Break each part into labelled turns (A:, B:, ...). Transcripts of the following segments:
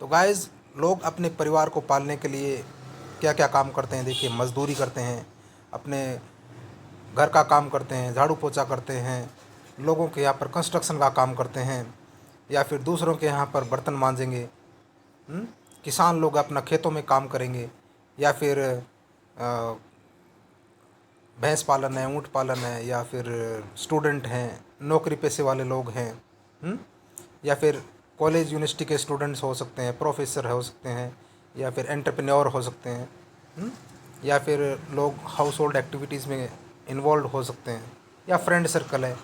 A: तो गाइज़, लोग अपने परिवार को पालने के लिए क्या क्या काम करते हैं। देखिए, मज़दूरी करते हैं, अपने घर का काम करते हैं, झाड़ू पोछा करते हैं, लोगों के यहाँ पर कंस्ट्रक्शन का काम करते हैं, या फिर दूसरों के यहाँ पर बर्तन मांजेंगे। किसान लोग अपना खेतों में काम करेंगे, या फिर भैंस पालन है, ऊँट पालन है, या फिर स्टूडेंट हैं, नौकरी पेशे वाले लोग हैं। या फिर कॉलेज यूनिवर्सिटी के स्टूडेंट्स हो सकते हैं, प्रोफेसर हो सकते हैं, या फिर एंटरप्रेन्योर हो सकते हैं। या फिर लोग हाउस होल्ड एक्टिविटीज़ में इन्वॉल्व हो सकते हैं, या फ्रेंड सर्कल है।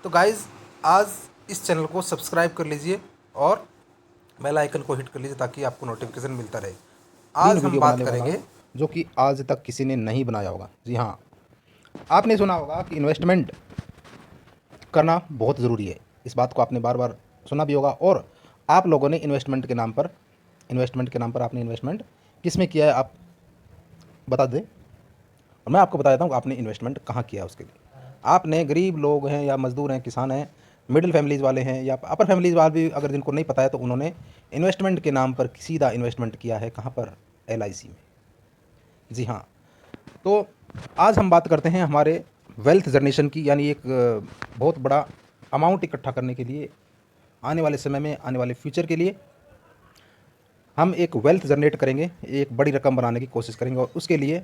A: तो गाइज़, आज इस चैनल को सब्सक्राइब कर लीजिए और बेल आइकन को हिट कर लीजिए ताकि आपको नोटिफिकेशन मिलता रहे।
B: तीन
A: आज हम
B: वीडियो
A: बात
B: बनाने वाला
A: करेंगे।
B: हूँ जो कि आज तक किसी ने नहीं बनाया होगा। जी हाँ, आपने सुना होगा कि इन्वेस्टमेंट करना बहुत ज़रूरी है। इस बात को आपने बार बार सुना भी होगा। और आप लोगों ने इन्वेस्टमेंट के नाम पर आपने इन्वेस्टमेंट किस में किया है, आप बता दें। और मैं आपको बता देता हूँ कि आपने इन्वेस्टमेंट कहाँ किया है। उसके लिए आपने, गरीब लोग हैं या मज़दूर हैं, किसान हैं, मिडिल फैमिलीज़ वाले हैं या अपर फैमिलीज़ वाले भी अगर जिनको नहीं पता है, तो उन्होंने इन्वेस्टमेंट के नाम पर सीधा इन्वेस्टमेंट किया है। कहाँ पर? LIC में। जी हाँ। तो आज हम बात करते हैं हमारे वेल्थ जनरेशन की, यानी एक बहुत बड़ा अमाउंट इकट्ठा करने के लिए, आने वाले समय में, आने वाले फ्यूचर के लिए हम एक वेल्थ जनरेट करेंगे, एक बड़ी रकम बनाने की कोशिश करेंगे। और उसके लिए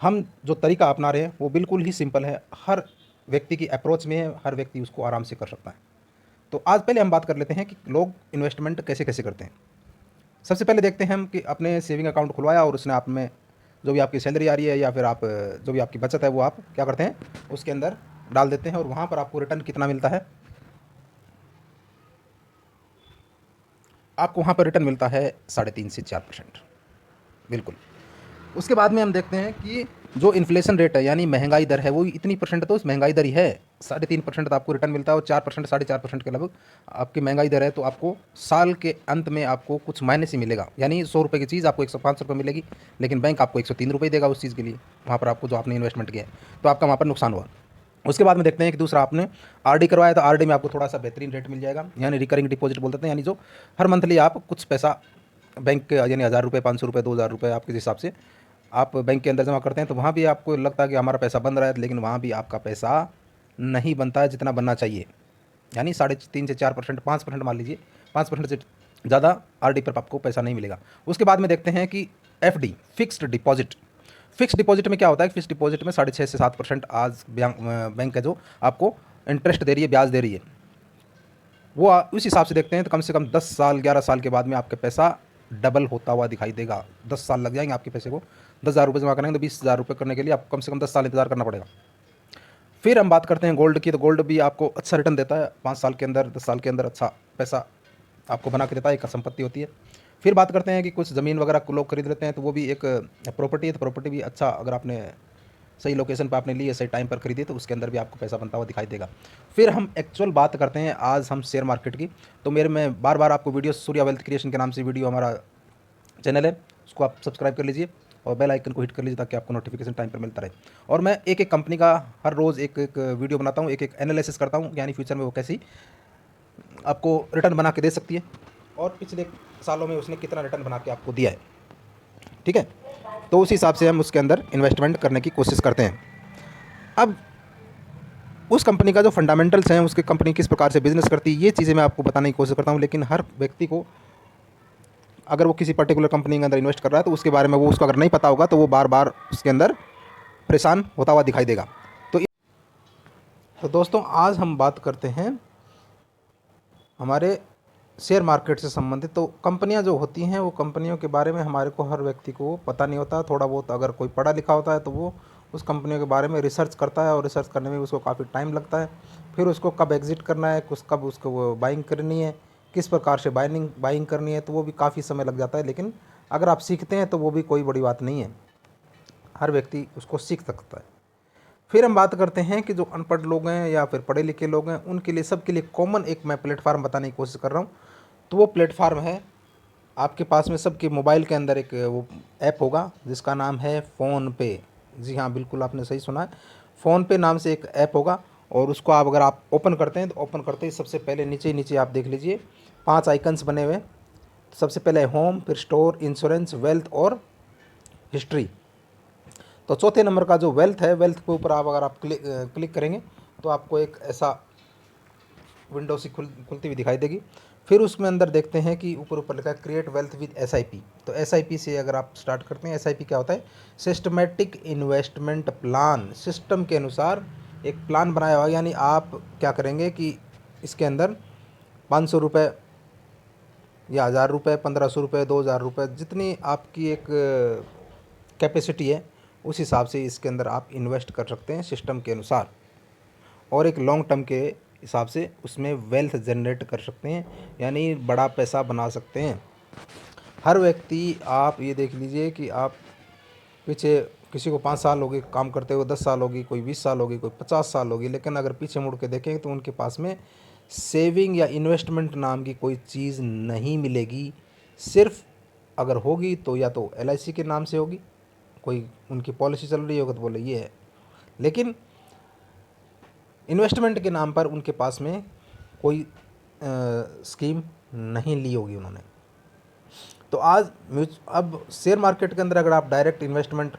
B: हम जो तरीका अपना रहे हैं वो बिल्कुल ही सिंपल है, हर व्यक्ति की अप्रोच में है, हर व्यक्ति उसको आराम से कर सकता है। तो आज पहले हम बात कर लेते हैं कि लोग इन्वेस्टमेंट कैसे कैसे करते हैं। सबसे पहले देखते हैं हम कि अपने सेविंग अकाउंट खुलवाया और उसने आप में जो भी आपकी सैलरी आ रही है या फिर आप जो भी आपकी बचत है वो आप क्या करते हैं, उसके अंदर डाल देते हैं। और वहाँ पर आपको रिटर्न कितना मिलता है? आपको वहाँ पर रिटर्न मिलता है 3.5 से 4%। बिल्कुल। उसके बाद में हम देखते हैं कि जो इन्फ्लेशन रेट है, यानी महंगाई दर है, वो इतनी परसेंट तो उस महंगाई दर ही है। 3.5% आपको रिटर्न मिलता है और 4%, 4.5% के लगभग आपकी महंगाई दर है। तो आपको साल के अंत में आपको कुछ माइनस ही मिलेगा, यानी 100 रुपये की चीज़ आपको 105 रुपये मिलेगी, लेकिन बैंक आपको 103 रुपये देगा उस चीज़ के लिए, वहाँ पर आपको जो आपने इन्वेस्टमेंट किया है। तो आपका वहाँ पर नुकसान हुआ। उसके बाद में देखते हैं कि दूसरा, आपने RD करवाया, तो RD में आपको थोड़ा सा बेहतरीन रेट मिल जाएगा, यानी रिकरिंग डिपॉजिट बोल देते हैं, यानी जो हर मंथली आप कुछ पैसा बैंक के, यानी 1000 रुपये, 500 रुपये, 2000 रुपये, आप किस हिसाब से आप बैंक के अंदर जमा करते हैं। तो वहाँ भी आपको लगता है कि हमारा पैसा बन रहा है, लेकिन वहाँ भी आपका पैसा नहीं बनता है जितना बनना चाहिए, यानी 3.5 से 4%, 5% मान लीजिए, 5% से ज़्यादा RD पर आपको पैसा नहीं मिलेगा। उसके बाद में देखते हैं कि FD, fixed deposit. Fixed deposit में क्या होता है? फिक्स्ड डिपॉजिट में 6.5 से 7% आज बैंक है जो आपको इंटरेस्ट दे रही है, ब्याज दे रही है। वो उस हिसाब से देखते हैं तो कम से कम 10 साल, 11 साल के बाद में आपका पैसा डबल होता हुआ दिखाई देगा। 10 साल लग जाएंगे आपके पैसे को। 10,000 रुपये जमा करेंगे तो 20,000 रुपये करने के लिए आपको कम से कम 10 साल इंतजार करना पड़ेगा। फिर हम बात करते हैं गोल्ड की, तो गोल्ड भी आपको अच्छा रिटर्न देता है। 5 साल के अंदर, 10 साल के अंदर अच्छा पैसा आपको बना के देता है, एक संपत्ति होती है। फिर बात करते हैं कि कुछ ज़मीन वगैरह को लोग खरीद लेते हैं, तो वो भी एक प्रॉपर्टी है। तो प्रॉपर्टी भी अच्छा, अगर आपने सही लोकेशन पर आपने ली है, सही टाइम पर खरीदी, तो उसके अंदर भी आपको पैसा बनता हुआ दिखाई देगा। फिर हम एक्चुअल बात करते हैं आज हम शेयर मार्केट की। तो मेरे में बार बार आपको वीडियो, सूर्या वेल्थ क्रिएशन के नाम से वीडियो हमारा चैनल है, उसको आप सब्सक्राइब कर लीजिए और बेल आइकन को हिट कर लीजिए ताकि आपको नोटिफिकेशन टाइम पर मिलता रहे। और मैं एक एक कंपनी का हर रोज़ एक एक वीडियो बनाता हूँ, एक एक एनालिसिस करता हूँ, यानी फ्यूचर में वो कैसी आपको रिटर्न बना के दे सकती है और पिछले सालों में उसने कितना रिटर्न बना के आपको दिया है। ठीक है, तो उस हिसाब से हम उसके अंदर इन्वेस्टमेंट करने की कोशिश करते हैं। अब उस कंपनी का जो फंडामेंटल्स हैं, उसकी कंपनी किस प्रकार से बिजनेस करती है, ये चीज़ें मैं आपको बताने की कोशिश करता हूँ। लेकिन हर व्यक्ति को, अगर वो किसी पर्टिकुलर कंपनी के अंदर इन्वेस्ट कर रहा है, तो उसके बारे में वो, उसको अगर नहीं पता होगा, तो वो बार बार उसके अंदर परेशान होता हुआ दिखाई देगा। तो दोस्तों, आज हम बात करते हैं हमारे शेयर मार्केट से संबंधित। तो कंपनियां जो होती हैं, वो कंपनियों के बारे में हमारे को, हर व्यक्ति को पता नहीं होता। थोड़ा बहुत अगर कोई पढ़ा लिखा होता है तो वो उस कंपनियों के बारे में रिसर्च करता है, और रिसर्च करने में उसको काफ़ी टाइम लगता है। फिर उसको कब एग्ज़िट करना है, कब उसको वो बाइंग करनी है, किस प्रकार से बाइंग करनी है, तो वो भी काफ़ी समय लग जाता है। लेकिन अगर आप सीखते हैं तो वो भी कोई बड़ी बात नहीं है, हर व्यक्ति उसको सीख सकता है। फिर हम बात करते हैं कि जो अनपढ़ लोग हैं या फिर पढ़े लिखे लोग हैं, उनके लिए, सबके लिए कॉमन एक मैं प्लेटफार्म बताने की कोशिश कर रहा हूँ। तो वो प्लेटफार्म है, आपके पास में सबके मोबाइल के अंदर एक वो ऐप होगा जिसका नाम है फ़ोनपे। जी हाँ, बिल्कुल आपने सही सुना है, फ़ोनपे नाम से एक ऐप होगा। और उसको आप, अगर आप ओपन करते हैं, तो ओपन करते ही सबसे पहले नीचे नीचे आप देख लीजिए 5 आइकन्स बने हुए।
A: सबसे पहले होम, फिर स्टोर, इंश्योरेंस, वेल्थ और हिस्ट्री। तो चौथे नंबर का जो वेल्थ है, वेल्थ के ऊपर अगर आप क्लिक करेंगे तो आपको एक ऐसा विंडो सी खुलती हुई दिखाई देगी। फिर उसमें अंदर देखते हैं कि ऊपर ऊपर लिखा है क्रिएट वेल्थ विद एसआईपी। तो एसआईपी से अगर आप स्टार्ट करते हैं, एसआईपी क्या होता है? Systematic investment plan. सिस्टम के अनुसार एक प्लान बनाया हुआ, यानी आप क्या करेंगे कि इसके अंदर 500 रुपये या 1000 रुपये, 1500 रुपये, 2000 रुपये, जितनी आपकी एक कैपेसिटी है उस हिसाब से इसके अंदर आप इन्वेस्ट कर सकते हैं सिस्टम के अनुसार, और एक लॉन्ग टर्म के हिसाब से उसमें वेल्थ जनरेट कर सकते हैं, यानी बड़ा पैसा बना सकते हैं। हर व्यक्ति, आप ये देख लीजिए कि आप पीछे किसी को 5 साल हो गए काम करते हुए, 10 साल होगी, कोई 20 साल होगी, कोई 50 साल होगी, लेकिन अगर पीछे मुड़ के देखें तो उनके पास में सेविंग या इन्वेस्टमेंट नाम की कोई चीज़ नहीं मिलेगी। सिर्फ अगर होगी तो या तो एलआईसी के नाम से होगी, कोई उनकी पॉलिसी चल रही होगी तो बोले ये है, लेकिन इन्वेस्टमेंट के नाम पर उनके पास में कोई स्कीम नहीं ली होगी उन्होंने। तो अब शेयर मार्केट के अंदर अगर आप डायरेक्ट इन्वेस्टमेंट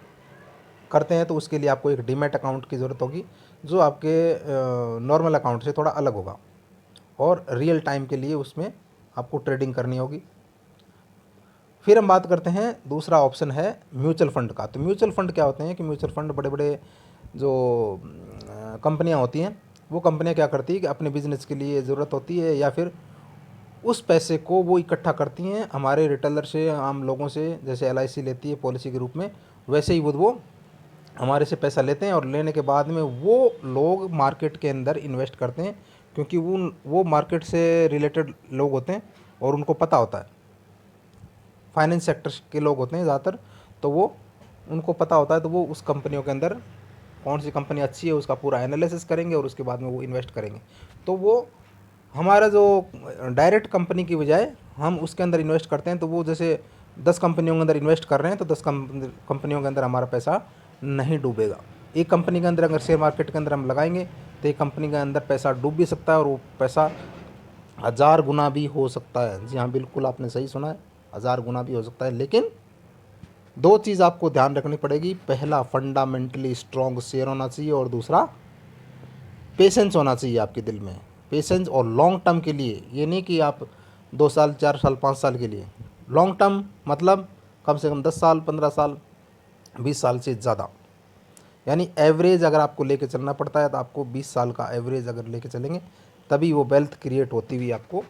A: करते हैं तो उसके लिए आपको एक डीमैट अकाउंट की ज़रूरत होगी, जो आपके नॉर्मल अकाउंट से थोड़ा अलग होगा, और रियल टाइम के लिए उसमें आपको ट्रेडिंग करनी होगी। फिर हम बात करते हैं, दूसरा ऑप्शन है म्यूचुअल फंड का। तो म्यूचुअल फंड क्या होते हैं कि म्यूचुअल फंड बड़े बड़े जो कंपनियां होती हैं, वो कंपनियां क्या करती है कि अपने बिजनेस के लिए ज़रूरत होती है, या फिर उस पैसे को वो इकट्ठा करती हैं हमारे रिटेलर से, आम लोगों से, जैसे एलआईसी लेती है पॉलिसी के रूप में, वैसे ही वो हमारे से पैसा लेते हैं, और लेने के बाद में वो लोग मार्केट के अंदर इन्वेस्ट करते हैं, क्योंकि वो मार्केट से रिलेटेड लोग होते हैं और उनको पता होता है, फाइनेंस सेक्टर के लोग होते हैं ज़्यादातर, तो वो उनको पता होता है, तो वो उस कंपनियों के अंदर कौन सी कंपनी अच्छी है उसका पूरा एनालिसिस करेंगे और उसके बाद में वो इन्वेस्ट करेंगे। तो वो हमारा जो डायरेक्ट कंपनी की बजाय हम उसके अंदर इन्वेस्ट करते हैं, तो वो जैसे 10 कंपनियों के अंदर इन्वेस्ट कर रहे हैं, तो 10 कंपनियों के अंदर हमारा पैसा नहीं डूबेगा। एक कंपनी के अंदर अगर शेयर मार्केट के अंदर हम लगाएंगे तो एक कंपनी के अंदर पैसा डूब भी सकता है, और वो पैसा 1000 गुना भी हो सकता है। जी हाँ, बिल्कुल आपने सही सुना है, 1000 गुना भी हो सकता है। लेकिन दो चीज़ आपको ध्यान रखनी पड़ेगी, पहला फंडामेंटली स्ट्रॉन्ग शेयर होना चाहिए, और दूसरा पेशेंस होना चाहिए आपके दिल में। पेशेंस और लॉन्ग टर्म के लिए, ये नहीं कि आप 2 साल, 4 साल, 5 साल के लिए। लॉन्ग टर्म मतलब कम से कम 10 साल, 15 साल, 20 साल से ज़्यादा, यानी एवरेज अगर आपको लेके चलना पड़ता है तो आपको 20 साल का एवरेज अगर लेके चलेंगे तभी वो वेल्थ क्रिएट होती हुई आपको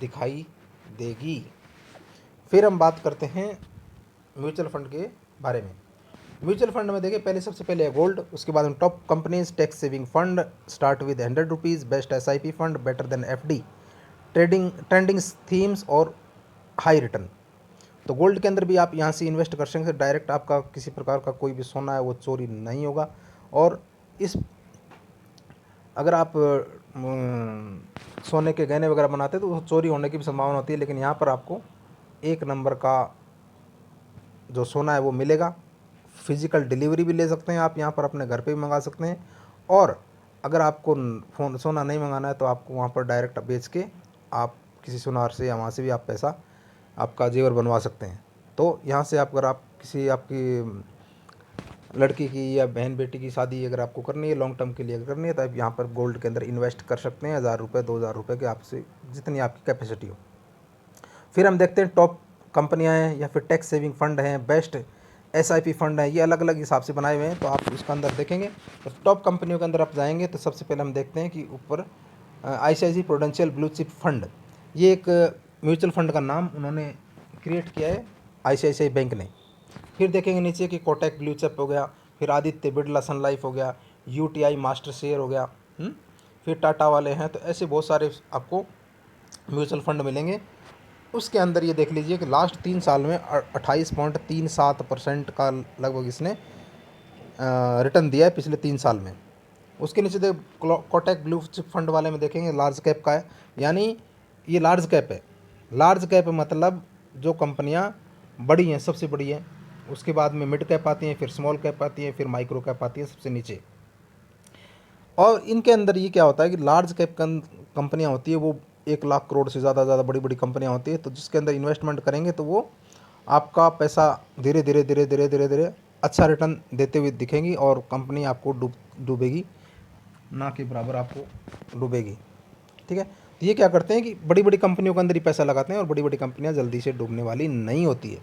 A: दिखाई देगी। फिर हम बात करते हैं म्यूचुअल फंड के बारे में। म्यूचुअल फंड में देखिए, पहले सबसे पहले है गोल्ड, उसके बाद में top companies, tax saving fund, start with 100 rupees, best SIP fund, better than FD, trending themes और हाई रिटर्न। तो गोल्ड के अंदर भी आप यहाँ से इन्वेस्ट कर सकते हैं, डायरेक्ट आपका किसी प्रकार का कोई भी सोना है वो चोरी नहीं होगा, और इस अगर आप सोने के गहने वगैरह बनाते हैं तो वो चोरी होने की भी संभावना होती है, लेकिन यहाँ पर आपको 1 नंबर का जो सोना है वो मिलेगा। फिज़िकल डिलीवरी भी ले सकते हैं आप, यहाँ पर अपने घर पे भी मंगा सकते हैं, और अगर आपको सोना नहीं मंगाना है तो आपको वहाँ पर डायरेक्ट बेच के आप किसी सुनार से या वहाँ से भी आप पैसा, आपका जेवर बनवा सकते हैं। तो यहाँ से अगर आप किसी आपकी लड़की की या बहन बेटी की शादी अगर आपको करनी है, लॉन्ग टर्म के लिए अगर करनी है, तो आप यहाँ पर गोल्ड के अंदर इन्वेस्ट कर सकते हैं 1000 रुपये, 2000 रुपये के, आपसे जितनी आपकी कैपेसिटी हो। फिर हम देखते हैं टॉप कंपनियाँ हैं या फिर टैक्स सेविंग फंड हैं, बेस्ट एसआईपी फंड है, ये अलग अलग हिसाब से बनाए हुए हैं। तो आप उसके अंदर देखेंगे तो टॉप कंपनियों के अंदर आप जाएंगे तो सबसे पहले हम देखते हैं कि ऊपर ICICI Prudential blue chip fund, ये एक म्यूचुअल फंड का नाम उन्होंने क्रिएट किया है आईसीआईसीआई बैंक ने। फिर देखेंगे नीचे कि कोटक ब्लू चिप हो गया, फिर आदित्य बिरला सन लाइफ हो गया, यूटीआई मास्टर शेयर हो गया, फिर टाटा वाले हैं। तो ऐसे बहुत सारे आपको म्यूचुअल फंड मिलेंगे। उसके अंदर ये देख लीजिए कि लास्ट 3 साल में 28.37% का लगभग इसने रिटर्न दिया है पिछले 3 साल में। उसके नीचे देख कोटक ब्लू चिप फंड वाले में देखेंगे लार्ज कैप का है, यानी ये लार्ज कैप है। लार्ज कैप मतलब जो कंपनियां बड़ी हैं, सबसे बड़ी हैं, उसके बाद में मिड कैप आती हैं, फिर स्मॉल कैप आती हैं, फिर माइक्रो कैप आती है सबसे नीचे। और इनके अंदर ये क्या होता है कि लार्ज कैप कंपनियां होती है वो 1 लाख करोड़ से ज़्यादा बड़ी बड़ी कंपनियां होती है, तो जिसके अंदर इन्वेस्टमेंट करेंगे तो वो आपका पैसा धीरे धीरे धीरे धीरे धीरे धीरे अच्छा रिटर्न देते हुए दिखेंगी और कंपनी आपको डूबेगी ना के बराबर आपको डूबेगी। ठीक है, तो ये क्या करते हैं कि बड़ी बड़ी कंपनियों के अंदर ही पैसा लगाते हैं और बड़ी बड़ी कंपनियां जल्दी से डूबने वाली नहीं होती है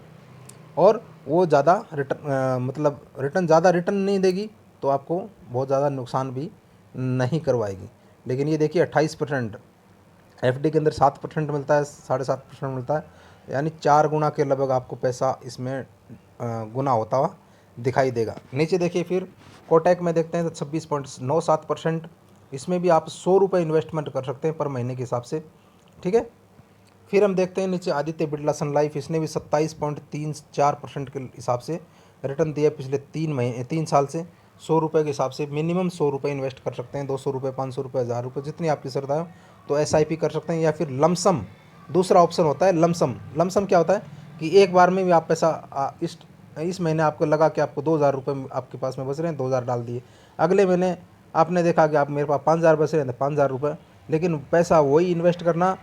A: और वो ज़्यादा रिटर्न मतलब रिटर्न नहीं देगी तो आपको बहुत ज़्यादा नुकसान भी नहीं करवाएगी। लेकिन ये देखिए 28%, एफडी के अंदर 7% मिलता है, 7.5% मिलता है, यानी 4 गुना के लगभग आपको पैसा इसमें गुना होता हुआ दिखाई देगा। नीचे देखिए फिर कोटक में देखते हैं तो 26.97%, इसमें भी आप 100 रुपये इन्वेस्टमेंट कर सकते हैं पर महीने के हिसाब से। ठीक है, फिर हम देखते हैं नीचे आदित्य बिरला सन लाइफ, इसने भी 27.34% के हिसाब से रिटर्न दिया पिछले 3 साल से। 100 रुपये के हिसाब से मिनिमम 100 रुपये इन्वेस्ट कर सकते हैं, 200 रुपये, 500 रुपये, 1000 रुपये, जितनी आपकी श्रद्धा हो। तो एसआईपी कर सकते हैं या फिर लमसम, दूसरा ऑप्शन होता है लमसम। लमसम क्या होता है कि एक बार में भी आप पैसा इस महीने आपको लगा कि आपको 2000 रुपये आपके पास में बच रहे हैं, 2000 डाल दिए। अगले महीने आपने देखा कि आप मेरे पास 5000 बच रहे हैं तो 5000 रुपये, लेकिन पैसा वही इन्वेस्ट करना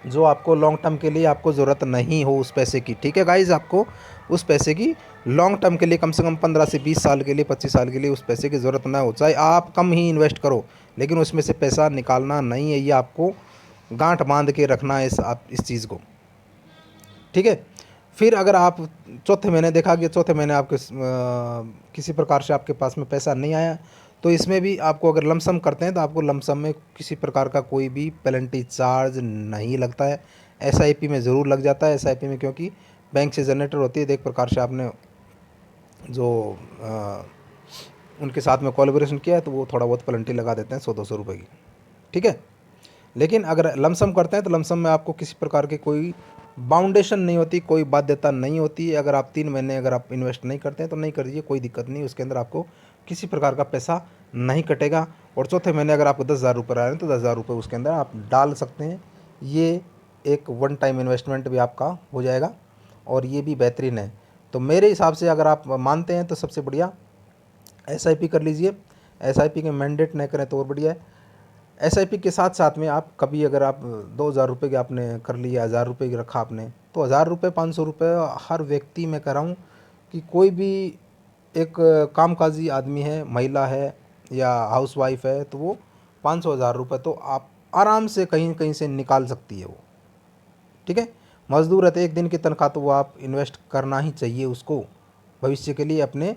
A: जो आपको लॉन्ग टर्म के लिए आपको ज़रूरत नहीं हो उस पैसे की। ठीक है गाइज, आपको उस पैसे की लॉन्ग टर्म के लिए कम से कम 15 से 20 साल के लिए, 25 साल के लिए उस पैसे की ज़रूरत ना हो। चाहे आप कम ही इन्वेस्ट करो लेकिन उसमें से पैसा निकालना नहीं है, ये आपको गांठ बांध के रखना है इस चीज़ को। ठीक है, फिर अगर आप चौथे महीने देखा कि चौथे महीने आपके किसी प्रकार से आपके पास में पैसा नहीं आया तो इसमें भी आपको अगर लमसम करते हैं तो आपको लमसम में किसी प्रकार का कोई भी पेनल्टी चार्ज नहीं लगता है। एसआईपी में ज़रूर लग जाता है। एसआईपी में क्योंकि बैंक से जनरेटर होती है, तो एक प्रकार से आपने जो उनके साथ में कोलैबोरेशन किया है तो वो थोड़ा बहुत पेनल्टी लगा देते हैं 100-200 रुपये की। ठीक है, लेकिन अगर लमसम करते हैं तो लमसम में आपको किसी प्रकार की कोई बाउंडेशन नहीं होती, कोई बाध्यता नहीं होती है। अगर आप 3 महीने अगर आप इन्वेस्ट नहीं करते हैं तो नहीं करिए, कोई दिक्कत नहीं, उसके अंदर आपको किसी प्रकार का पैसा नहीं कटेगा। और चौथे महीने अगर आपको 10,000 रुपये आ रहे हैं तो 10,000 रुपये उसके अंदर आप डाल सकते हैं। ये एक वन टाइम इन्वेस्टमेंट भी आपका हो जाएगा और ये भी बेहतरीन है। तो मेरे हिसाब से अगर आप मानते हैं तो सबसे बढ़िया एसआईपी कर लीजिए। एसआईपी के मैंडेट नहीं करें तो और बढ़िया है। एसआईपी के साथ साथ में आप कभी अगर आप 2,000 रुपये की आपने कर लिया, 1,000 रुपये की रखा आपने, तो 1,000 रुपये, 500 रुपये हर व्यक्ति, मैं कह रहा हूँ कि कोई भी एक कामकाजी आदमी है, महिला है या हाउसवाइफ है, तो वो 500 1,000 रुपये तो आप आराम से कहीं कहीं से निकाल सकती है वो। ठीक है, मजदूर है तो एक दिन की तनख्वाह तो वो आप इन्वेस्ट करना ही चाहिए उसको भविष्य के लिए, अपने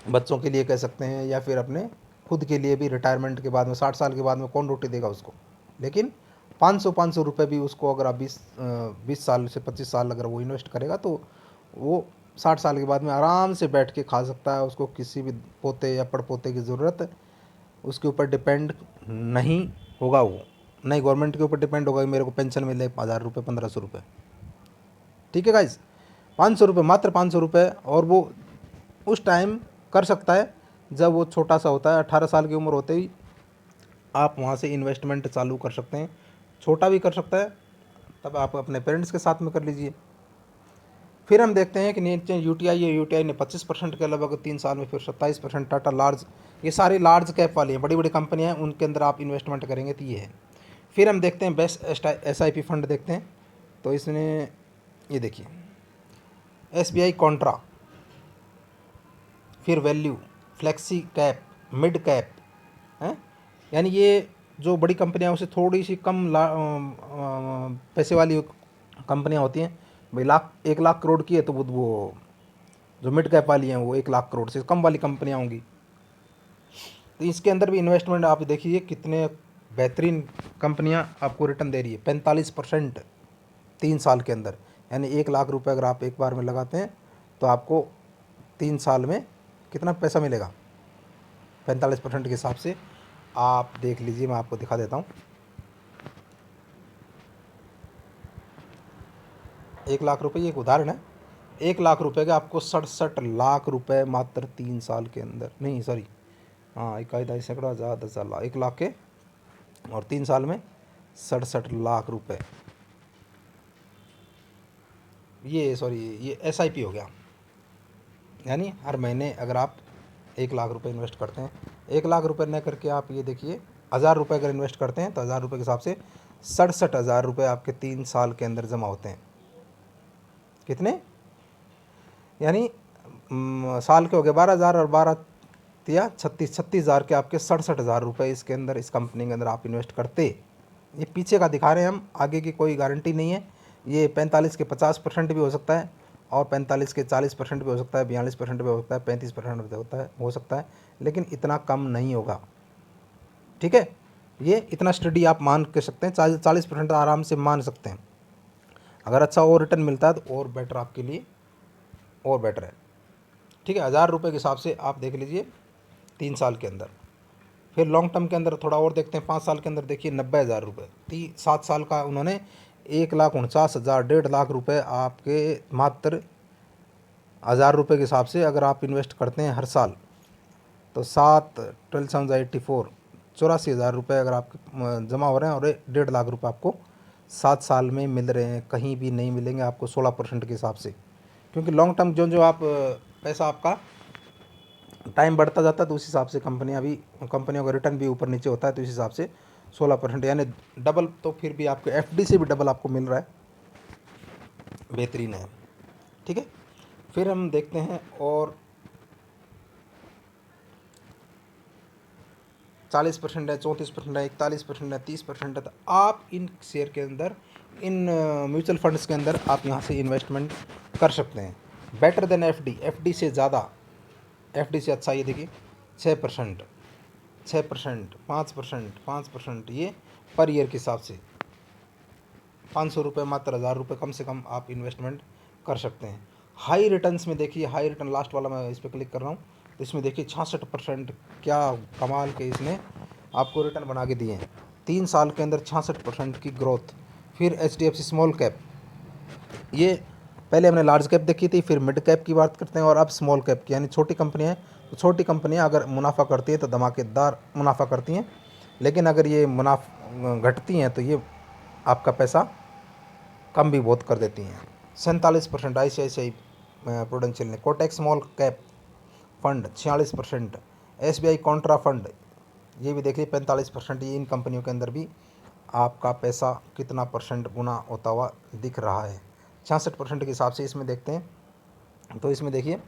A: बच्चों के लिए कह सकते हैं या फिर अपने खुद के लिए भी। रिटायरमेंट के बाद में 60 साल के बाद में कौन रोटी देगा उसको, लेकिन 500 रुपये भी उसको अगर आप 20 साल से 25 साल अगर वो इन्वेस्ट करेगा तो वो 60 साल के बाद में आराम से बैठ के खा सकता है। उसको किसी भी पोते या पड़पोते की ज़रूरत उसके ऊपर डिपेंड नहीं होगा, वो नहीं गवर्नमेंट के ऊपर डिपेंड होगा कि मेरे को पेंशन मिले 1,000 रुपये, 1,500 रुपये। ठीक है गाइज, 500 रुपये, मात्र 500 रुपये, और वो उस टाइम कर सकता है जब वो छोटा सा होता है। 18 साल की उम्र होते ही आप वहाँ से इन्वेस्टमेंट चालू कर सकते हैं। छोटा भी कर सकता है, तब आप अपने पेरेंट्स के साथ में कर लीजिए। फिर हम देखते हैं कि नीचे यूटीआई है, यूटीआई ने 25% के लगभग 3 साल में, फिर 27%। टाटा लार्ज, ये सारी लार्ज कैप वाली हैं, बड़ी बड़ी कंपनियां हैं, उनके अंदर आप इन्वेस्टमेंट करेंगे तो ये है। फिर हम देखते हैं बेस्ट एसआईपी फंड देखते हैं, तो इसने ये देखिए एसबीआई कॉन्ट्रा, फिर value, flexi cap, mid cap हैं, यानी ये जो बड़ी कंपनियां उसे थोड़ी सी कम पैसे वाली कंपनियां होती हैं। भाई 1 लाख करोड़ की है तो वो जो मिड कैप वाली हैं वो 1 लाख करोड़ से कम वाली कंपनियां होंगी। तो इसके अंदर भी इन्वेस्टमेंट आप देखिए कितने बेहतरीन कंपनियां आपको रिटर्न दे रही है, 45% 3 साल के अंदर। यानी 1 लाख रुपए अगर आप एक बार में लगाते हैं तो आपको 3 साल में कितना पैसा मिलेगा, 45% के हिसाब से आप देख लीजिए। मैं आपको दिखा देता हूँ। 1 लाख रुपये एक उदाहरण है। 1 लाख रुपये के आपको 67 लाख रुपए मात्र 3 साल के अंदर, नहीं सॉरी, हाँ, इकाई सैकड़ा, हज़ार, 10,000, लाख, 1 लाख के और 3 साल में 67 लाख रुपए। ये सॉरी, ये एसआईपी हो गया। यानी हर महीने अगर आप 1 लाख रुपए इन्वेस्ट करते हैं, 1 लाख रुपए न करके आप ये देखिए 1000 रुपये अगर इन्वेस्ट करते हैं तो 1000 रुपये के हिसाब से 67,000 रुपये आपके 3 साल के अंदर जमा होते हैं। कितने? यानी साल के हो गए 12,000 और 12 या 36,000 के आपके 67,000 रुपये इसके अंदर, इस कंपनी के अंदर आप इन्वेस्ट करते। ये पीछे का दिखा रहे हैं हम, आगे की कोई गारंटी नहीं है। ये 45 के 50% भी हो सकता है और 45 के 40% भी हो सकता है, 42% भी हो सकता है, 35% भी हो सकता है, लेकिन इतना कम नहीं होगा। ठीक है, ये इतना स्टडी आप मान के सकते हैं, 40% आराम से मान सकते हैं। अगर अच्छा और रिटर्न मिलता है तो और बेटर आपके लिए, और बेटर है। ठीक है, 1000 रुपये के हिसाब से आप देख लीजिए 3 साल के अंदर। फिर लॉन्ग टर्म के अंदर थोड़ा और देखते हैं, 5 साल के अंदर देखिए 90,000 रुपये। 7 साल का उन्होंने 1,49,000, 1.5 लाख रुपये आपके मात्र 1000 रुपये के हिसाब से अगर आप इन्वेस्ट करते हैं हर साल, तो 7 12 7 84 84,000 रुपये अगर आपके जमा हो रहे हैं और 1.5 लाख रुपये आपको 7 साल में मिल रहे हैं। कहीं भी नहीं मिलेंगे आपको 16% के हिसाब से, क्योंकि लॉन्ग टर्म जो जो आप पैसा आपका टाइम बढ़ता जाता है तो उस हिसाब से कंपनियों का रिटर्न भी ऊपर नीचे होता है, तो इस हिसाब से 16%, यानी डबल। तो फिर भी आपके एफडी से भी डबल आपको मिल रहा है, बेहतरीन है। ठीक है, फिर हम देखते हैं और 40% है, 34% है, 41% है, 30% है। तो आप इन शेयर के अंदर, इन म्यूचुअल फंड्स के अंदर आप यहाँ से इन्वेस्टमेंट कर सकते हैं। बेटर देन एफडी, एफडी से ज़्यादा, एफडी से अच्छा ये देखिए 6%, 6%, 5%, 5%, ये पर ईयर के हिसाब से 500 रुपये, मात्र 1000 रुपये कम से कम आप इन्वेस्टमेंट कर सकते हैं। हाई रिटर्न्स में देखिए, हाई रिटर्न लास्ट वाला मैं इस पर क्लिक कर रहा हूँ, तो इसमें देखिए 66%, क्या कमाल के इसने आपको रिटर्न बना के दिए हैं 3 साल के अंदर, 66% की ग्रोथ। फिर HDFC स्मॉल कैप, ये पहले हमने लार्ज कैप देखी थी, फिर मिड कैप की बात करते हैं और अब स्मॉल कैप की, यानी छोटी कंपनियाँ हैं। तो छोटी कंपनियाँ अगर मुनाफा करती है तो धमाकेदार मुनाफा करती हैं, लेकिन अगर ये मुनाफा घटती हैं तो ये आपका पैसा कम भी बहुत कर देती हैं। 47% ICICI प्रूडेंशियल ने, Kotak small cap fund 46%, SBI Contra fund ये भी देखिए 45%। ये इन कंपनियों के अंदर भी आपका पैसा कितना परसेंट गुना होता हुआ दिख रहा है। 66% के हिसाब से इसमें देखते हैं, तो इसमें देखिए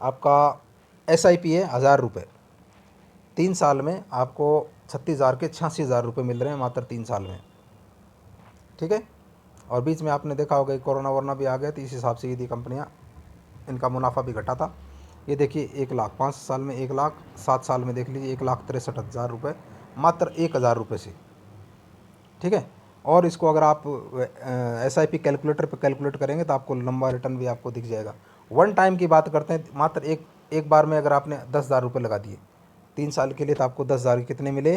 A: आपका SIP है 1000 रुपये, 3 साल में आपको 36,000 के 86,000 रुपये मिल रहे हैं मात्र 3 साल में। ठीक है, और बीच में आपने देखा होगा कि कोरोना वोरोना भी आ गया, तो इस हिसाब से ये कंपनियाँ, इनका मुनाफा भी घटा था। ये देखिए 1 लाख, 5 साल में 1 लाख, 7 साल में देख लीजिए 1,63,000 रुपये मात्र 1,000 रुपये से। ठीक है, और इसको अगर आप SIP कैलकुलेटर पर कैलकुलेट करेंगे तो आपको लंबा रिटर्न भी आपको दिख जाएगा। वन टाइम की बात करते हैं, मात्र एक बार में अगर आपने 10,000 रुपये लगा दिए 3 साल के लिए, तो आपको 10,000 कितने मिले?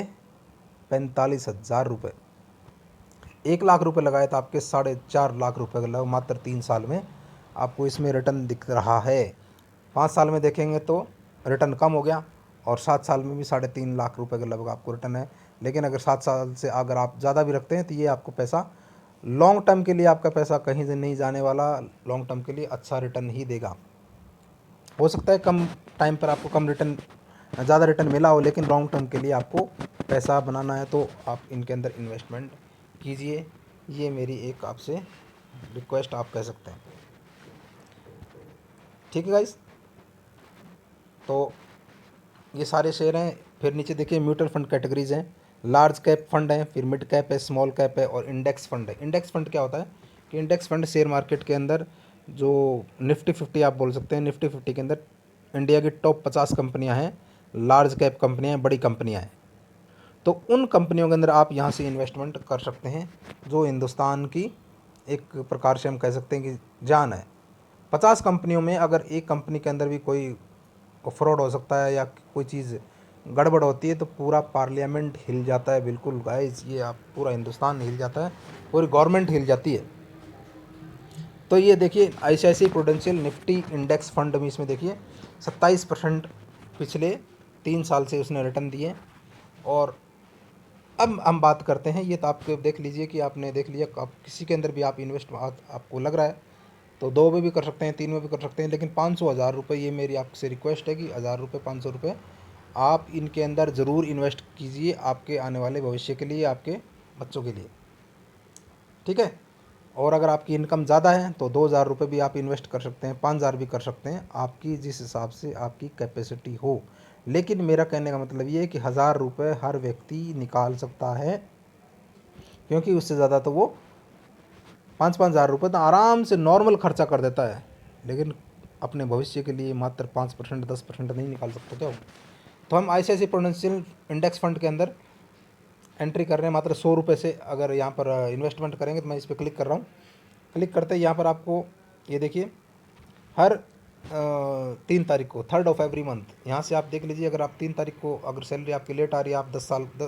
A: 45,000 रुपये। 1 लाख रुपये लगाए तो आपके 4.5 लाख रुपये का लगभग मात्र 3 साल में आपको इसमें रिटर्न दिख रहा है। 5 साल में देखेंगे तो रिटर्न कम हो गया, और 7 साल में भी 3.5 लाख रुपये के लगभग आपको रिटर्न है। लेकिन अगर 7 साल से अगर आप ज़्यादा भी रखते हैं तो ये आपको पैसा लॉन्ग टर्म के लिए, आपका पैसा कहीं से नहीं जाने वाला, लॉन्ग टर्म के लिए अच्छा रिटर्न ही देगा। हो सकता है कम टाइम पर आपको कम रिटर्न, ज़्यादा रिटर्न मिला हो, लेकिन लॉन्ग टर्म के लिए आपको पैसा बनाना है तो आप इनके अंदर इन्वेस्टमेंट कीजिए। ये मेरी एक आपसे रिक्वेस्ट आप कह सकते हैं। ठीक है गाइस, तो ये सारे शेयर हैं। फिर नीचे देखिए म्यूचुअल फंड कैटेगरीज हैं, लार्ज कैप फंड है, फिर मिड कैप है, स्मॉल कैप है और इंडेक्स फंड है। इंडेक्स फंड क्या होता है कि इंडेक्स फंड शेयर मार्केट के अंदर जो निफ्टी 50 आप बोल सकते हैं, निफ्टी 50 के अंदर इंडिया की टॉप 50 कंपनियां हैं, लार्ज कैप कंपनियां हैं, बड़ी कंपनियां हैं। तो उन कंपनियों के अंदर आप यहाँ से इन्वेस्टमेंट कर सकते हैं, जो हिंदुस्तान की एक प्रकार से हम कह सकते हैं कि जान है। 50 कंपनियों में अगर एक कंपनी के अंदर भी कोई फ्रॉड हो सकता है या कोई चीज़ गड़बड़ होती है तो पूरा पार्लियामेंट हिल जाता है। बिल्कुल गाइस, ये आप पूरा हिंदुस्तान हिल जाता है, पूरी गवर्नमेंट हिल जाती है। तो ये देखिए ICICI prudential Nifty index fund में, इसमें देखिए 27% पिछले 3 साल से उसने रिटर्न दिए। और अब हम बात करते हैं, ये तो आप देख लीजिए कि आपने देख लिया, आप किसी के अंदर भी आप इन्वेस्ट आपको लग रहा है तो 2 में भी कर सकते हैं, 3 में भी कर सकते हैं, लेकिन 500 1000 रुपये, ये मेरी आपसे रिक्वेस्ट है कि 1000 रुपये 500 रुपये आप इनके अंदर ज़रूर इन्वेस्ट कीजिए, आपके आने वाले भविष्य के लिए, आपके बच्चों के लिए, ठीक है। और अगर आपकी इनकम ज़्यादा है तो 2,000 रुपये भी आप इन्वेस्ट कर सकते हैं, 5,000 भी कर सकते हैं, आपकी जिस हिसाब से आपकी कैपेसिटी हो। लेकिन मेरा कहने का मतलब ये है कि 1,000 रुपये हर व्यक्ति निकाल सकता है, क्योंकि उससे ज़्यादा तो वो 5-5 हज़ार रुपये तो आराम से नॉर्मल खर्चा कर देता है, लेकिन अपने भविष्य के लिए मात्र 5% 10% नहीं निकाल सकते क्या? तो हम ICICI प्रूडेंशियल इंडेक्स फंड के अंदर एंट्री कर रहे हैं मात्र 100 रुपये से। अगर यहाँ पर इन्वेस्टमेंट करेंगे तो मैं इस पर क्लिक कर रहा हूँ। क्लिक करते ही यहाँ पर आपको ये देखिए, हर 3 तारीख को 3rd ऑफ एवरी मंथ, यहाँ से आप देख लीजिए। अगर आप 3 तारीख को अगर सैलरी आपकी लेट आ रही है, आप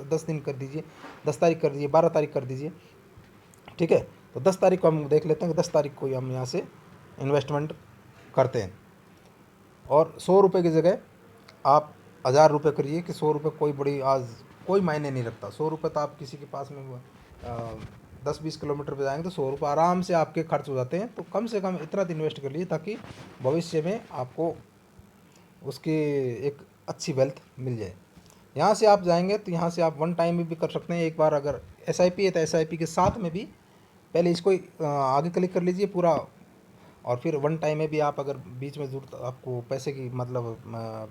A: 10 दिन कर दीजिए, 10 तारीख कर दीजिए, 12 तारीख कर दीजिए, ठीक है। तो 10 तारीख को हम देख लेते हैं कि 10 तारीख को ही हम यहाँ से इन्वेस्टमेंट करते हैं। और 100 रुपये की जगह आप 1,000 रुपये करिए, कि 100 रुपये कोई बड़ी आज कोई मायने नहीं रखता। 100 रुपये तो आप किसी के पास में 10-20 किलोमीटर पे जाएंगे तो 100 रुपये आराम से आपके खर्च हो जाते हैं। तो कम से कम इतना तो इन्वेस्ट कर लीजिए, ताकि भविष्य में आपको उसकी एक अच्छी वेल्थ मिल जाए। यहाँ से आप जाएंगे तो यहाँ से आप वन टाइम में भी कर सकते हैं। एक बार अगर SIP है तो SIP के साथ में भी पहले इसको आगे क्लिक कर लीजिए पूरा, और फिर वन टाइम में भी आप अगर बीच में ज़रूरत आपको पैसे की मतलब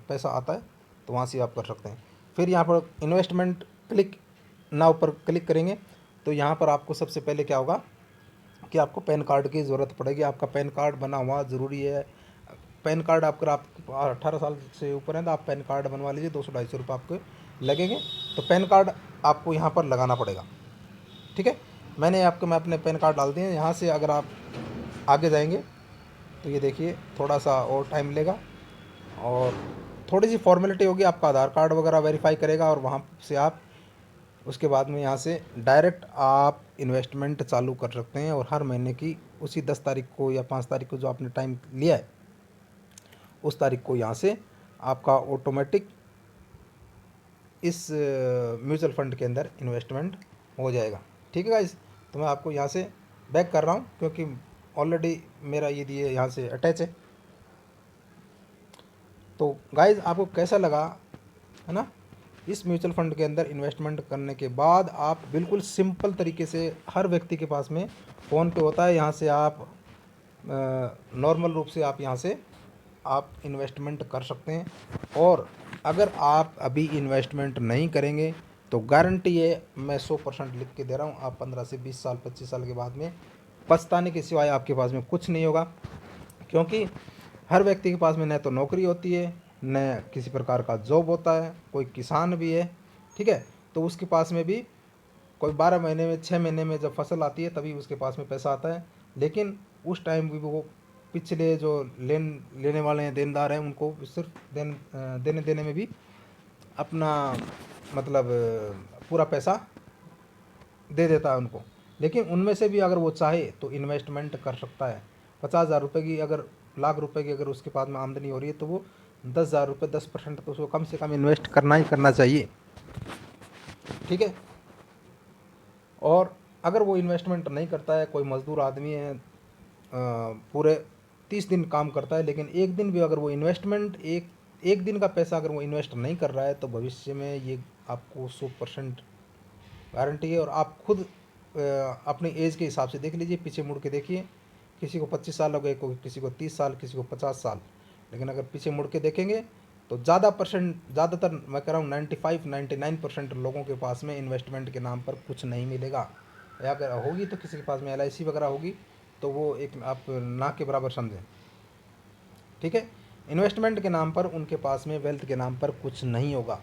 A: पैसा आता है तो वहाँ से आप कर सकते हैं। फिर यहाँ पर इन्वेस्टमेंट क्लिक नाउ पर क्लिक करेंगे तो यहाँ पर आपको सबसे पहले क्या होगा कि आपको पैन कार्ड की ज़रूरत पड़ेगी। आपका पैन कार्ड बना हुआ ज़रूरी है। पैन कार्ड अगर आप 18 साल से ऊपर हैं तो आप पैन कार्ड बनवा लीजिए, 200-250 रुपये आपके लगेंगे। तो पैन कार्ड आपको यहाँ पर लगाना पड़ेगा, ठीक है। मैं अपने पैन कार्ड डाल दिए। यहाँ से अगर आप आगे जाएंगे तो ये देखिए थोड़ा सा और टाइम लेगा और थोड़ी सी फॉर्मेलिटी होगी, आपका आधार कार्ड वगैरह वेरीफाई करेगा, और वहाँ से आप उसके बाद में यहाँ से डायरेक्ट आप इन्वेस्टमेंट चालू कर सकते हैं। और हर महीने की उसी 10 तारीख को या 5 तारीख को जो आपने टाइम लिया है, उस तारीख को यहाँ से आपका ऑटोमेटिक इस म्यूचुअल फंड के अंदर इन्वेस्टमेंट हो जाएगा, ठीक है गाइस। तो मैं आपको यहाँ से बैक कर रहा हूँ, क्योंकि ऑलरेडी मेरा ये दिए यहाँ से अटैच है। तो गाइस आपको कैसा लगा, है ना? इस म्यूचुअल फंड के अंदर इन्वेस्टमेंट करने के बाद आप बिल्कुल सिंपल तरीके से, हर व्यक्ति के पास में फ़ोन पे होता है, यहाँ से आप नॉर्मल रूप से आप यहाँ से आप इन्वेस्टमेंट कर सकते हैं। और अगर आप अभी इन्वेस्टमेंट नहीं करेंगे तो गारंटी है, मैं 100% लिख के दे रहा हूँ, आप 15 से 20 साल 25 साल के बाद में पछताने के सिवाय आपके पास में कुछ नहीं होगा। क्योंकि हर व्यक्ति के पास में न तो नौकरी होती है, न किसी प्रकार का जॉब होता है, कोई किसान भी है, ठीक है। तो उसके पास में भी कोई 12 महीने में 6 महीने में जब फसल आती है तभी उसके पास में पैसा आता है। लेकिन उस टाइम भी वो पिछले जो लेने वाले हैं, देनदार हैं, उनको सिर्फ देने में भी अपना मतलब पूरा पैसा दे देता है उनको। लेकिन उनमें से भी अगर वो चाहे तो इन्वेस्टमेंट कर सकता है। 50,000 रुपये की अगर लाख रुपए की अगर उसके पास में आमदनी हो रही है तो वो 10,000 रुपये 10% तो उसको कम से कम इन्वेस्ट करना ही करना चाहिए, ठीक है। और अगर वो इन्वेस्टमेंट नहीं करता है, कोई मज़दूर आदमी है, पूरे 30 दिन काम करता है, लेकिन एक दिन भी अगर वो इन्वेस्टमेंट एक दिन का पैसा अगर वो इन्वेस्ट नहीं कर रहा है तो भविष्य में ये आपको 100% गारंटी है। और आप खुद अपनी एज के हिसाब से देख लीजिए, पीछे मुड़ के देखिए, किसी को 25 साल हो गए, किसी को 30 साल, किसी को 50 साल। लेकिन अगर पीछे मुड़ के देखेंगे तो ज़्यादातर मैं कह रहा हूँ 95-99% लोगों के पास में इन्वेस्टमेंट के नाम पर कुछ नहीं मिलेगा। या अगर होगी तो किसी के पास में LIC वगैरह होगी तो वो एक आप ना के बराबर समझें, ठीक है। इन्वेस्टमेंट के नाम पर उनके पास में, वेल्थ के नाम पर कुछ नहीं होगा।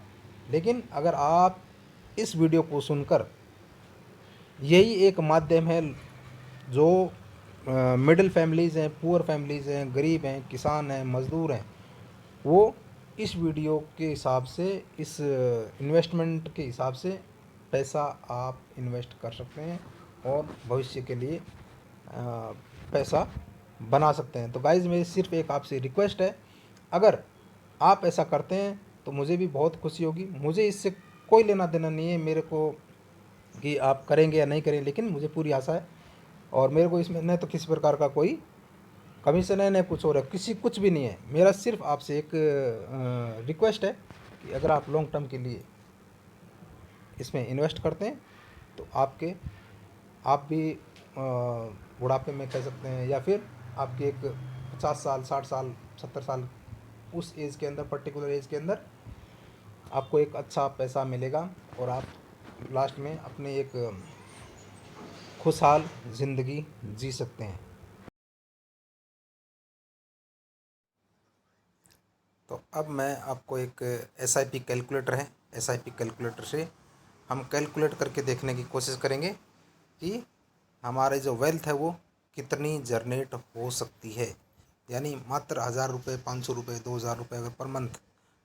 A: लेकिन अगर आप इस वीडियो को सुनकर, यही एक माध्यम है जो मिडिल फैमिलीज़ हैं, पुअर फैमिलीज़ हैं, गरीब हैं, किसान हैं, मज़दूर हैं, वो इस वीडियो के हिसाब से, इस इन्वेस्टमेंट के हिसाब से पैसा आप इन्वेस्ट कर सकते हैं और भविष्य के लिए पैसा बना सकते हैं। तो गाइज़ मेरी सिर्फ एक आपसे रिक्वेस्ट है, अगर आप ऐसा करते हैं तो मुझे भी बहुत खुशी होगी। मुझे इससे कोई लेना देना नहीं है मेरे को कि आप करेंगे या नहीं करेंगे, लेकिन मुझे पूरी आशा है। और मेरे को इसमें न तो किसी प्रकार का कोई कमीशन है, न कुछ और है, कुछ भी नहीं है। मेरा सिर्फ आपसे एक रिक्वेस्ट है कि अगर आप लॉन्ग टर्म के लिए इसमें इन्वेस्ट करते हैं तो आप भी बुढ़ापे में कह सकते हैं, या फिर आपकी एक 50 साल 60 साल 70 साल उस एज के अंदर, पर्टिकुलर एज के अंदर आपको एक अच्छा पैसा मिलेगा और आप लास्ट में अपने एक खुशहाल ज़िंदगी जी सकते हैं। तो अब मैं आपको एक एसआईपी कैलकुलेटर है, एसआईपी कैलकुलेटर से हम कैलकुलेट करके देखने की कोशिश करेंगे कि हमारे जो वेल्थ है वो कितनी जनरेट हो सकती है। यानी मात्र 1000 रुपये, 500 रुपये, 2000 रुपये अगर पर मंथ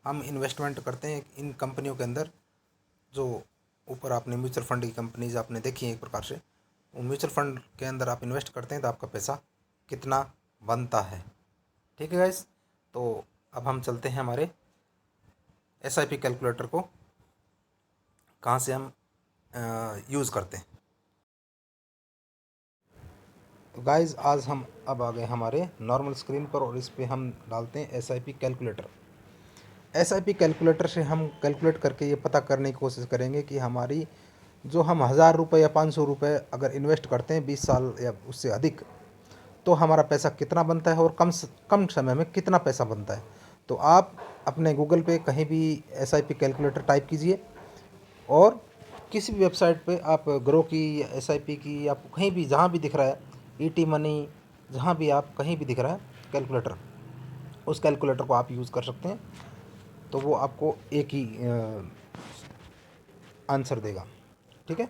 A: हम इन्वेस्टमेंट करते हैं इन कंपनियों के अंदर, जो ऊपर आपने म्यूचुअल फंड की कंपनीज आपने देखी हैं एक प्रकार से, वो म्यूचुअल फंड के अंदर आप इन्वेस्ट करते हैं तो आपका पैसा कितना बनता है। ठीक है गाइस, तो अब हम चलते हैं हमारे एसआईपी कैलकुलेटर को कहाँ से हम यूज़ करते हैं। तो गाइस आज हम अब आ गए हमारे नॉर्मल स्क्रीन पर और इस पे हम डालते हैं एसआईपी कैलकुलेटर। एसआईपी कैलकुलेटर से हम कैलकुलेट करके ये पता करने की कोशिश करेंगे कि हमारी जो हम 1000 रुपये या 500 रुपये अगर इन्वेस्ट करते हैं 20 साल या उससे अधिक, तो हमारा पैसा कितना बनता है और कम समय में कितना पैसा बनता है। तो आप अपने गूगल पे कहीं भी एसआईपी कैलकुलेटर टाइप कीजिए और किसी भी वेबसाइट पे आप ग्रो की या एसआईपी की, आपको कहीं भी जहाँ भी दिख रहा है, ईटी मनी, जहाँ भी आप कहीं भी दिख रहा है कैलकुलेटर, उस कैलकुलेटर को आप यूज़ कर सकते हैं। तो वो आपको एक ही आंसर देगा। ठीक है,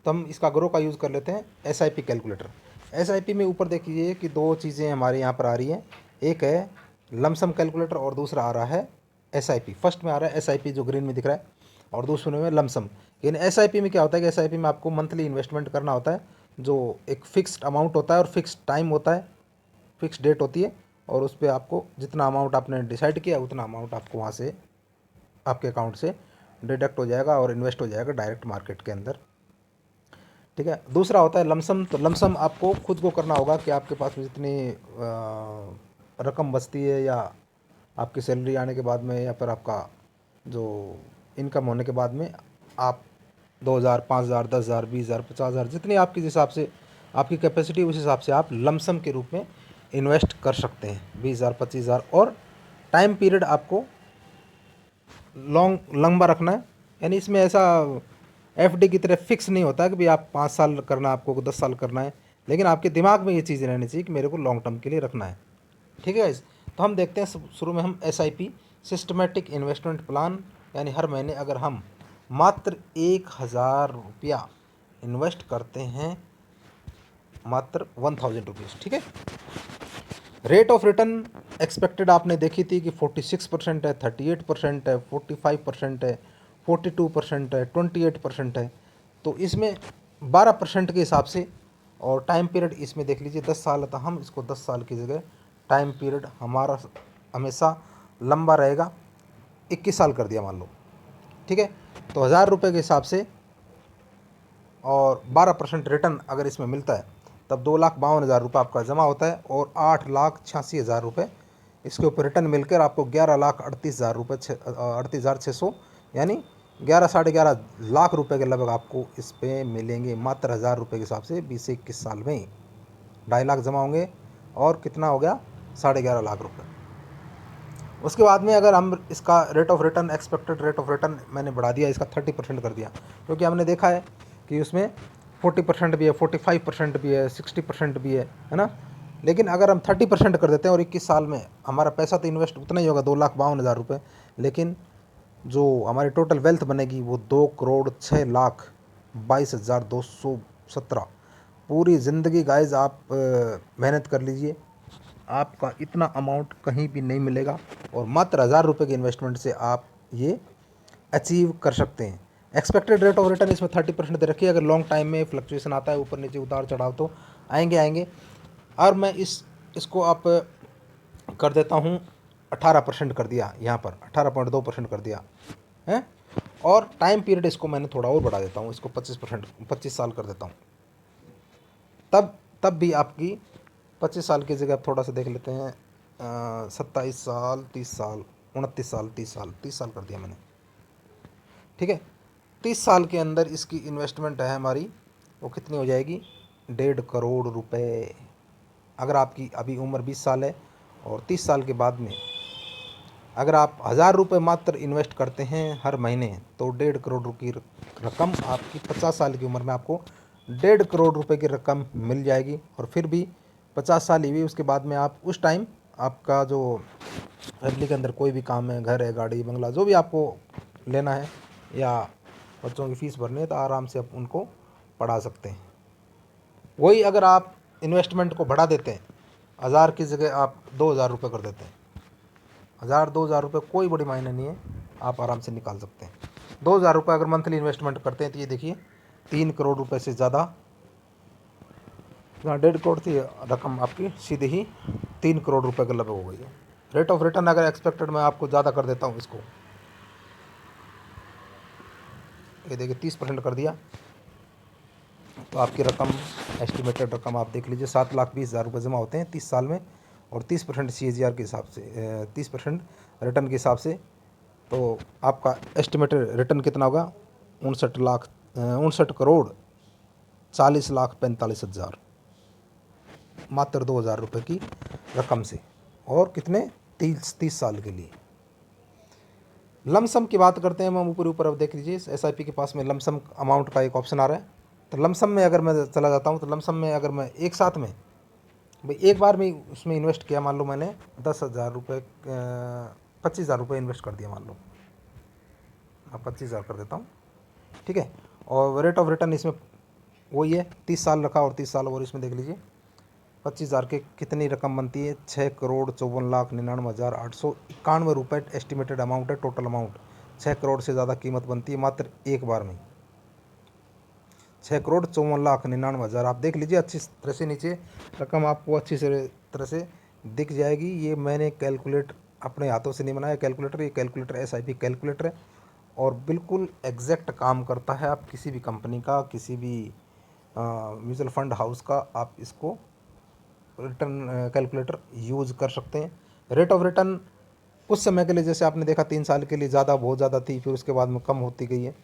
A: तो हम इसका ग्रो का यूज़ कर लेते हैं एसआईपी कैलकुलेटर। एसआईपी में ऊपर देखिए कि दो चीज़ें हमारे यहाँ पर आ रही हैं, एक है लमसम कैलकुलेटर और दूसरा आ रहा है एसआईपी। फर्स्ट में आ रहा है एसआईपी जो ग्रीन में दिख रहा है और दूसरे में लमसम। लेकिन एसआईपी में क्या होता है कि एसआईपी में आपको मंथली इन्वेस्टमेंट करना होता है, जो एक फ़िक्स्ड अमाउंट होता है और फिक्स टाइम होता है, फिक्स डेट होती है, और उस पर आपको जितना अमाउंट आपने डिसाइड किया उतना अमाउंट आपको वहाँ से आपके अकाउंट से डिडक्ट हो जाएगा और इन्वेस्ट हो जाएगा डायरेक्ट मार्केट के अंदर। ठीक है, दूसरा होता है लमसम। तो लमसम आपको खुद को करना होगा कि आपके पास में जितनी रकम बचती है या आपकी सैलरी आने के बाद में या फिर आपका जो इनकम होने के बाद में आप 2000, 5000, 10,000, 20,000, 50,000 जितनी आपके हिसाब से आपकी कैपेसिटी, उस हिसाब से आप लमसम के रूप में इन्वेस्ट कर सकते हैं 20,000, 25,000। और टाइम पीरियड आपको लंबा रखना है। यानी इसमें ऐसा एफडी की तरह फिक्स नहीं होता कि भाई आप 5 साल करना है, आपको 10 साल करना है, लेकिन आपके दिमाग में ये चीज़ रहनी चाहिए कि मेरे को लॉन्ग टर्म के लिए रखना है। ठीक है गाइस, तो हम देखते हैं शुरू में हम एसआईपी सिस्टमेटिक इन्वेस्टमेंट प्लान, यानी हर महीने अगर हम मात्र 1000 रुपया इन्वेस्ट करते हैं, मात्र 1000 रुपीज़। ठीक है, रेट ऑफ रिटर्न एक्सपेक्टेड आपने देखी थी कि 46% है, 38% है, 45% है, 42% है, 28% है। तो इसमें 12% के हिसाब से, और टाइम पीरियड इसमें देख लीजिए 10 साल है, तो हम इसको 10 साल की जगह टाइम पीरियड हमारा हमेशा लंबा रहेगा, 21 साल कर दिया मान लो। ठीक है, तो 1000 रुपये के हिसाब से और 12% रिटर्न अगर इसमें मिलता है तब 2,52,000 रुपये आपका जमा होता है और 8,86,000 रुपये इसके ऊपर रिटर्न मिलकर आपको 11,38,000 रुपये, 38,600, यानी 11 साढ़े 11 लाख रुपए के लगभग आपको इस पे मिलेंगे मात्र 1000 रुपये के हिसाब से। 20 से 21 साल में 2.5 लाख जमा होंगे और कितना हो गया, 11.5 लाख रुपये। उसके बाद में अगर हम इसका rate of return, expected rate of return मैंने बढ़ा दिया, इसका 30% कर दिया, क्योंकि हमने देखा है कि उसमें 40% भी है, 45% भी है, 60% भी है ना। लेकिन अगर हम 30% कर देते हैं और 21 साल में हमारा पैसा तो इन्वेस्ट उतना ही होगा, 2,52,000 रुपये, लेकिन जो हमारी टोटल वेल्थ बनेगी वो 2,06,22,217। पूरी ज़िंदगी गाइज आप मेहनत कर लीजिए, आपका इतना अमाउंट कहीं भी नहीं मिलेगा और मात्र 1000 रुपये के इन्वेस्टमेंट से आप ये अचीव कर सकते हैं। एक्सपेक्टेड रेट ऑफ रिटर्न इसमें 30% दे रखी है। अगर लॉन्ग टाइम में फ्लक्चुएशन आता है, ऊपर नीचे उतार चढ़ाव तो आएंगे। और मैं इसको आप कर देता हूँ 18% कर दिया, यहाँ पर 18.2% कर दिया है। और टाइम पीरियड इसको मैंने थोड़ा और बढ़ा देता हूँ, इसको 25%, 25 साल कर देता हूँ। तब भी आपकी 25 साल की जगह आप थोड़ा सा देख लेते हैं, 27 साल, 30 साल, 29 साल, 30 साल कर दिया मैंने, ठीक है। 30 साल के अंदर इसकी इन्वेस्टमेंट है हमारी, वो कितनी हो जाएगी, 1.5 करोड़ रुपए। अगर आपकी अभी उम्र 20 साल है और 30 साल के बाद में अगर आप 1000 रुपये मात्र इन्वेस्ट करते हैं हर महीने, तो 1.5 करोड़ रुपये की रकम आपकी 50 साल की उम्र में आपको 1.5 करोड़ रुपए की रकम मिल जाएगी। और फिर भी 50 साल ही हुई, उसके बाद में आप उस टाइम आपका जो फैमिली के अंदर कोई भी काम है, घर है, गाड़ी, बंगला, जो भी आपको लेना है या बच्चों की फ़ीस भरनी है, तो आराम से आप उनको पढ़ा सकते हैं। वही अगर आप इन्वेस्टमेंट को बढ़ा देते हैं, 1000 की जगह आप 2000 रुपये कर देते हैं, 1000-2000 रुपये कोई बड़ी मायने नहीं है, आप आराम से निकाल सकते हैं। 2000 रुपये अगर मंथली इन्वेस्टमेंट करते हैं तो ये देखिए 3 करोड़ रुपए से ज़्यादा, जहाँ 1.5 करोड़ थी रकम आपकी सीधे ही 3 करोड़ रुपए के लगभग हो गई है। रेट ऑफ रिटर्न अगर एक्सपेक्टेड मैं आपको ज़्यादा कर देता हूँ इसको, ये देखिए 30% कर दिया, तो आपकी रकम, एस्टिमेटेड रकम आप देख लीजिए, 7,20,000 रुपये जमा होते हैं 30 साल में। और 30% CAGR के हिसाब से, 30% रिटर्न के हिसाब से, तो आपका एस्टिमेटेड रिटर्न कितना होगा, 59,40,45,000 मात्र 2,000 रुपये की रकम से, और कितने, 30 साल के लिए। लमसम की बात करते हैं हम ऊपर अब देख लीजिए, SIP के पास में लमसम अमाउंट का एक ऑप्शन आ रहा है। तो लमसम में अगर मैं चला जाता हूँ, तो लमसम में अगर मैं एक साथ में भाई एक बार में उसमें इन्वेस्ट किया, मान लो मैंने 10,000 रुपये, 25,000 रुपये इन्वेस्ट कर दिया, मान लो मैं 25,000 कर देता हूँ, ठीक है। और रेट ऑफ रिटर्न इसमें वही है, 30 साल रखा और 30 साल, और इसमें देख लीजिए 25,000 के कितनी रकम बनती है, 6,54,99,891 रुपये एस्टिमेटेड अमाउंट है, टोटल अमाउंट 6 करोड़ से ज़्यादा कीमत बनती है मात्र एक बार में, 6,54,99,000। आप देख लीजिए अच्छी तरह से, नीचे रकम आपको अच्छी तरह से दिख जाएगी। ये मैंने कैलकुलेट अपने हाथों से नहीं बनाया कैलकुलेटर, ये कैलकुलेटर SIP कैलकुलेटर है, और बिल्कुल एग्जैक्ट काम करता है। आप किसी भी कंपनी का, किसी भी म्यूचुअल फंड हाउस का आप इसको रिटर्न कैलकुलेटर यूज़ कर सकते हैं। रेट ऑफ रिटर्न कुछ समय के लिए, जैसे आपने देखा 3 साल के लिए ज़्यादा, बहुत ज़्यादा थी, फिर उसके बाद में कम होती गई है।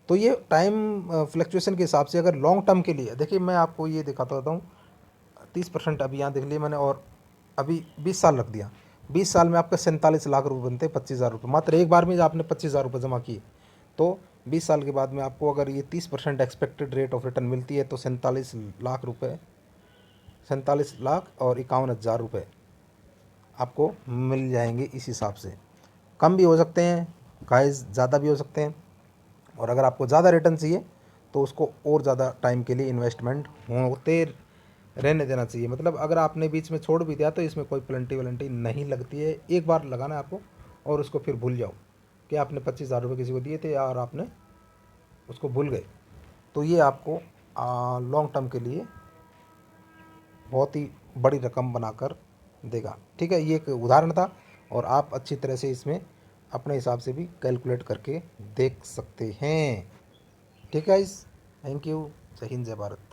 A: तो ये टाइम फ्लक्चुएशन के हिसाब से, अगर लॉन्ग टर्म के लिए, देखिए मैं आपको ये दिखाता रहता हूँ, 30% अभी यहाँ देख लिए मैंने, और अभी 20 साल रख दिया, 20 साल में आपका 47 लाख रुपये बनते हैं, 25,000 रुपये मात्र एक बार में जब आपने 25,000 रुपये जमा किए, तो 20 साल के बाद में आपको अगर ये 30% एक्सपेक्टेड रेट ऑफ रिटर्न मिलती है, तो 47 लाख रुपये, 47,51,000 रुपये आपको मिल जाएंगे। इस हिसाब से कम भी हो सकते हैं गाइस, ज़्यादा भी हो सकते हैं, और अगर आपको ज़्यादा रिटर्न चाहिए तो उसको और ज़्यादा टाइम के लिए इन्वेस्टमेंट होते रहने देना चाहिए। मतलब अगर आपने बीच में छोड़ भी दिया तो इसमें कोई पेनल्टी वेलेंटी नहीं लगती है, एक बार लगाना है आपको, और उसको फिर भूल जाओ कि आपने 25,000 रुपये किसी को दिए थे और आपने उसको भूल गए, तो ये आपको लॉन्ग टर्म के लिए बहुत ही बड़ी रकम बनाकर देगा, ठीक है। ये एक उदाहरण था, और आप अच्छी तरह से इसमें अपने हिसाब से भी कैलकुलेट करके देख सकते हैं, ठीक है। इस थैंक यू, जय हिंद, जय भारत।